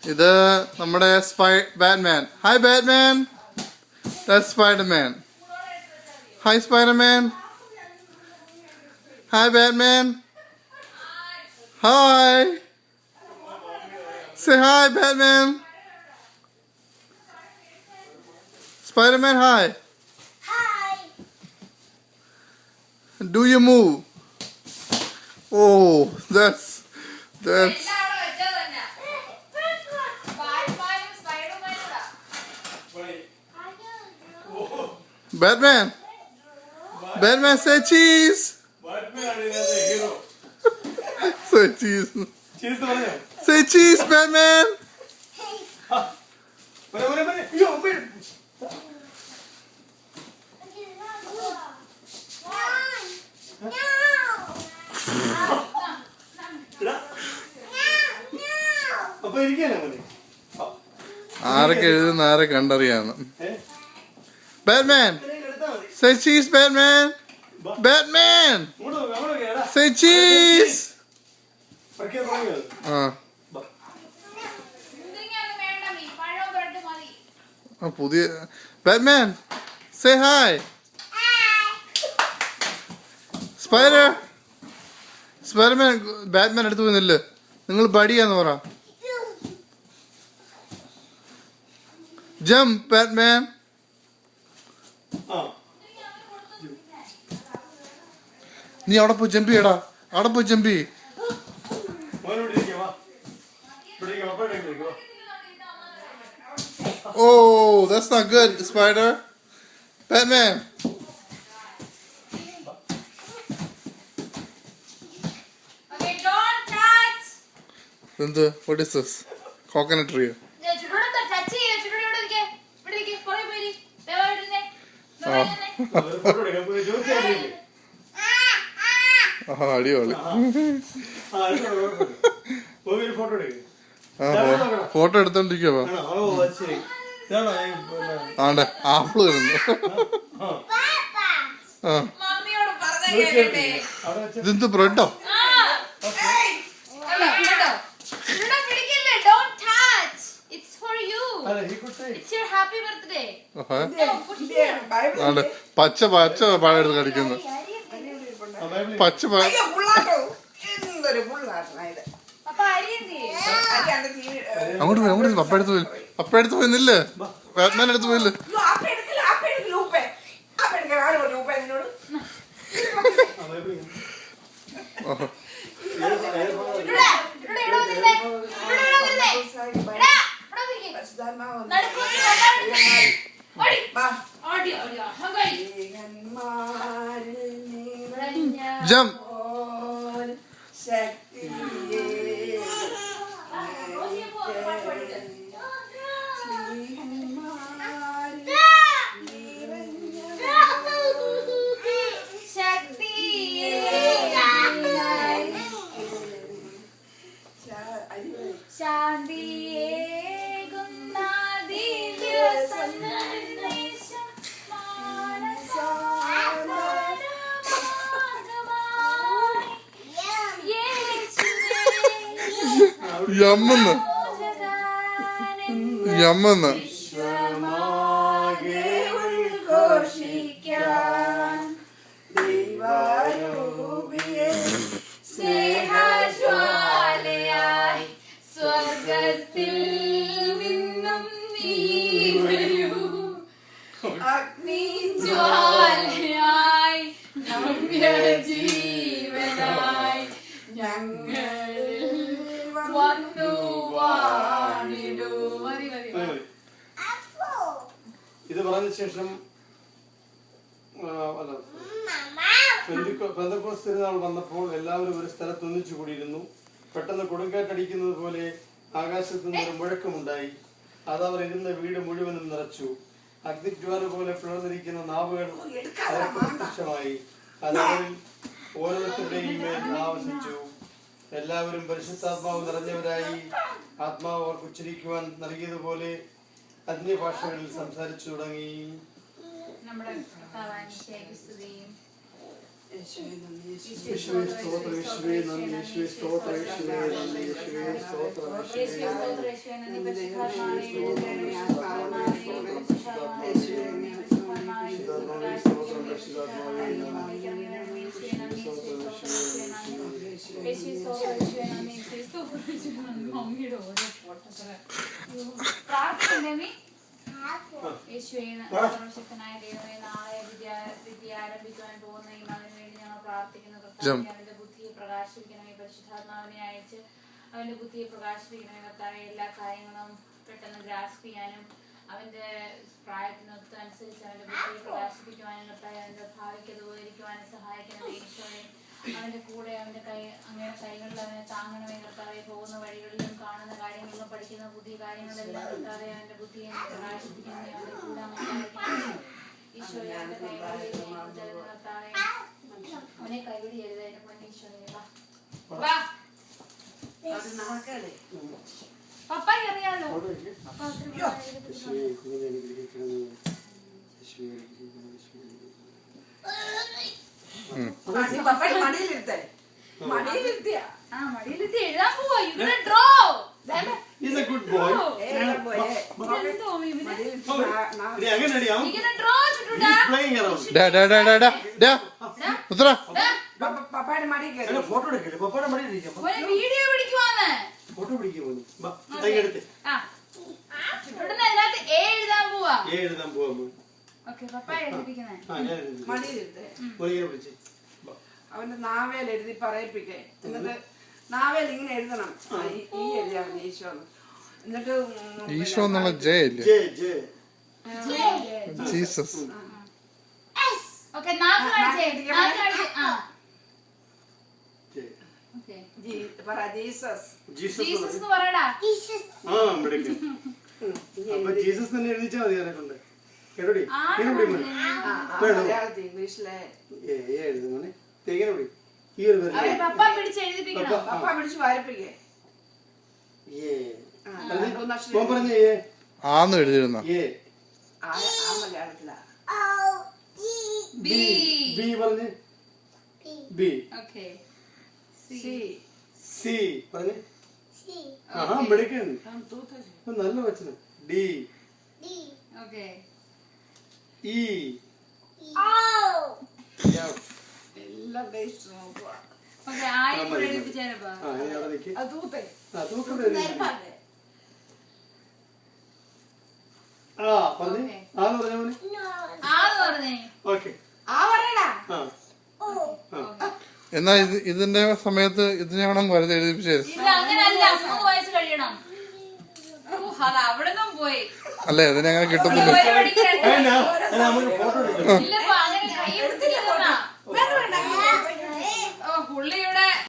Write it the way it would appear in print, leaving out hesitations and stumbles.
ഇത് നമ്മുടെ Batman. Hi Batman. That's Spider-Man. Hi Spider-Man. Hi Batman. Hi. Say hi Batman. Spider-Man, hi. Hi. Do you move? Oh, that's Batman. Batman, say cheese. Say cheese. Say cheese, Batman. ആരൊക്കെ എഴുതുന്ന ആരെ കണ്ടറിയാന്ന്. Batman, say cheese, Batman. Batman, say cheese. പുതിയ Batman, say hi. Spider-Man, Batman അടുത്ത് പോയില്ല. നിങ്ങൾ ബഡിയാന്ന് പറ. Jump, Batman. നീ അവിടെ പോയി ജമ്പ് ചെയ്യടാ. അവിടെ പോയി ജമ്പ് ചെയ്യ്. Oh, that's not good, Spider. Batman. Okay, don't touch. എന്ത്? What is this? Coconut tree. അടിപൊളി. ഫോട്ടോ എടുത്തോണ്ടിരിക്കുവോ? ആണ്ടെ ആപ്പിള് വരുന്നു. ഇതെന്ത് ബ്രെഡോ? പച്ച പച്ച പഴം എടുത്ത് കടിക്കുന്നു. പച്ച അങ്ങോട്ട് പോയി അങ്ങോട്ട് പപ്പ എടുത്ത് പോയി. പപ്പ എടുത്ത് പോയില്ലേ? ബാറ്റ്മാൻ എടുത്ത് പോയില്ലേ? Jump. യമ്മെന്ന് യമ്മെന്ന് സ്വർഗത്തിൽ നിന്നും നീ വരൂ അഗ്നിജ്വാലയായി നവ്യ ജീവനായി ഞങ്ങൾ ഇത് പറഞ്ഞ ശേഷം പെന്തക്കോസ്ത് തിരുനാൾ വന്നപ്പോൾ എല്ലാവരും ഒരു സ്ഥലത്ത് ഒന്നിച്ചു കൂടിയിരുന്നു. പെട്ടെന്ന് കൊടുങ്കാറ്റടിക്കുന്നത് പോലെ ആകാശത്തു നിന്നൊരു മുഴക്കമുണ്ടായി. അതവർ ഇരുന്ന വീട് മുഴുവനും നിറച്ചു. അഗ്നിജ്വാല പോലെ പിളർന്നിരിക്കുന്ന നാവുകൾ പ്രത്യക്ഷമായി. അതവരിൽ ഓരോരുത്തരുടെയും മേൽ ആവസിച്ചു. എല്ലാവരും പരിശുദ്ധാത്മാവ് നിറഞ്ഞവരായി. ആത്മാവ് അവർക്ക് ഉച്ചരിക്കുവാൻ നൽകിയതുപോലെ അന്യഭാഷകളിൽ സംസാരിച്ചു തുടങ്ങി. യേശുവേ സ്തോത്രം, യേശുവേ നന്ദി, യേശുവേ സ്തോത്രം, യേശുവേ നന്ദി, യേശുവേ സ്തോത്രം, സർവശക്തനായ ദൈവമേ, നാളെ വിദ്യ ആരംഭിക്കുവാൻ പോകുന്ന ഈ മകന് വേണ്ടി ഞങ്ങൾ പ്രാർത്ഥിക്കുന്നു. കർത്താവേ, അവന്റെ ബുദ്ധിയെ പ്രകാശിപ്പിക്കണമേ. പരിശുദ്ധാത്മാവിനെ അയച്ച് അവന്റെ ബുദ്ധിയെ പ്രകാശിപ്പിക്കണമേ. കർത്താവേ, എല്ലാ കാര്യങ്ങളും പെട്ടെന്ന് ഗ്രാസ്പ് ചെയ്യാനും അവന്റെ പ്രായത്തിനൊത്ത് അനുസരിച്ച് അവന്റെ ബുദ്ധിയെ പ്രകാശിപ്പിക്കുവാനും കർത്താവേ, അവന്റെ ഭാവിക്ക് അത് ഉപകരിക്കുവാനും സഹായിക്കണമേ. ഈശോയെ, അവന്റെ കൂടെ അവന്റെ അങ്ങനെ കൈകളിൽ അവനെ താങ്ങണമേ. കർത്താവെ, പോകുന്ന വഴികളിലും കാണുന്ന കാര്യങ്ങളിലും പഠിക്കുന്ന പുതിയ കാര്യങ്ങളെല്ലാം കർത്താവെ അവന്റെ ബുദ്ധിയെ പ്രകാശിപ്പിക്കണമേ. അവന്റെ കൂടെ അങ്ങനെ ഈശോയെ, അവന്റെ കൈകളിൽ കർത്താവെ അവനെ കൈവിടിയരുത്. അതിന് മുന്നേ ഈശോയെ വാ പപ്പായി അറിയാലോ. മടിയിലിരുത്തിയ എഴുതാൻ പോവാ. ഇവിടെ draw He's a good boy. Playing around. പപ്പായുടെ മടി ഫോട്ടോ എടുക്കില്ല. പപ്പാടെ മടി വീഡിയോ പിടിക്കുവാന്ന്. ഫോട്ടോ പിടിക്കുമോ? അതിനകത്ത് എഴുതാൻ പോവാ. എഴുതാൻ പോവാ. ഓക്കെ, പപ്പ എഴുതിപ്പിക്കുന്നേ. മടിയിലിരുത്തേ. വിളിച്ച് അവന്റെ നാവേൽ എഴുതി പറയിപ്പിക്കേ. എന്നിട്ട് നാവേൽ ഇങ്ങനെ എഴുതണം. ഈ എഴുതിയാ മതി ഈശോ. എന്നിട്ട് ഈശോ എന്നുള്ള ജെ അല്ലേ? ജീസസ്. ഓക്കെ, നാക്ക് കാണിച്ചേ. നാക്ക് കാണിച്ചേ. ഓക്കെ, പറ ജീസസ്. ജീസസ് എന്ന് പറയടാ. അപ്പൊ ജീസസ് തന്നെ എഴുതിച്ചാ മതി. എന്നെ കൊണ്ട് കേട്ടോടി. മലയാളത്തിൽ ഇംഗ്ലീഷിലെ എഴുതുമോനെ തേങ്ങനെ പിടി. ഈ ഒരു പപ്പ പിടിച്ച് എഴുതിപ്പിക്കണം. പപ്പ പിടിച്ച് വായിപ്പിക്കേ. പറഞ്ഞേ ആന്ന് എഴുതിയിരുന്ന ആ മലയാളത്തിലാ. ബി. ബി പറഞ്ഞേ. ബി. Okay, C. സി പറഞ്ഞേ. ആഹാ, മെടുക്കൻ. നല്ല വച്ചന. ഡി. Okay, E. എല്ലാം ബേസ് നോക്കുക. ഓക്കെ, ആയി കൂടെ എഴുതിപ്പിച്ചേരപ്പാ. ഇനി അവിടെ നിൽക്ക്. അത് തൂത്തേ. പറഞ്ഞേ. ആന്ന് പറഞ്ഞ മോനെ. ആന്ന് പറഞ്ഞേ. ഓക്കെ. പറയടാ. എന്നാ ഇതിന്റെ സമയത്ത് ഇതിനെ വേണം വെറുതെ എഴുതിപ്പിച്ചു. ഇല്ല, അങ്ങനല്ല. 3 വയസ്സ് കഴിയണം. അത് അവിടെ നിന്നും പോയി. അല്ലേ, ഇതിനെ അങ്ങനെ കിട്ടുന്നില്ല. ഒരു മണിക്ക് നമുക്ക് ഫോട്ടോ എടുക്കാം. ഇല്ലപ്പാ,